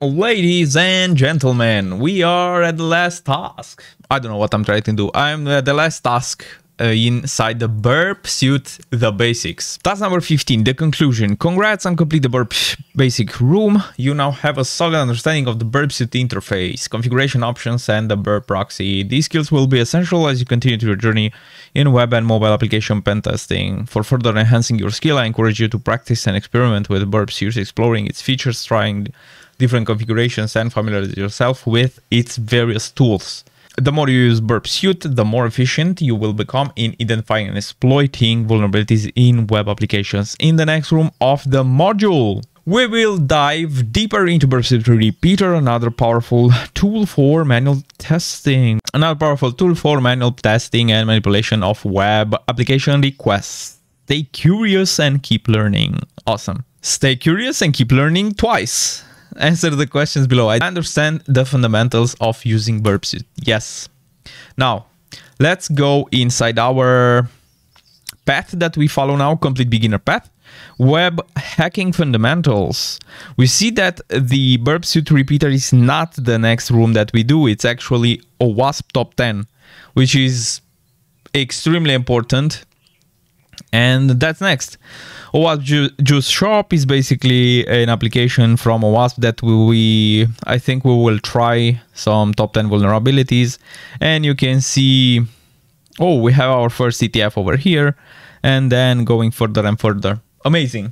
Ladies and gentlemen, we are at the last task. I don't know what I'm trying to do. I'm at the last task inside the burp suit, the basics. Task number 15, the conclusion. Congrats on complete the burp basic room. You now have a solid understanding of the burp suit interface, configuration options, and the burp proxy. These skills will be essential as you continue your journey in web and mobile application pen testing. For further enhancing your skill, I encourage you to practice and experiment with burp suit, exploring its features, trying different configurations, and familiarize yourself with its various tools. The more you use burp suit, the more efficient you will become in identifying and exploiting vulnerabilities in web applications. In the next room of the module, we will dive deeper into burp suit repeater, another powerful tool for manual testing. Another powerful tool for manual testing and manipulation of web application requests. Stay curious and keep learning. Awesome. Stay curious and keep learning twice. Answer the questions below. I understand the fundamentals of using burp suit. Yes. Now, let's go inside our path that we follow now, complete beginner path. Web hacking fundamentals. We see that the burp suit repeater is not the next room that we do. It's actually a WASP top 10, which is extremely important. And that's next. OWASP Juice Shop is basically an application from OWASP that I think we will try some top 10 vulnerabilities. And you can see, oh, we have our first CTF over here, and then going further and further. Amazing.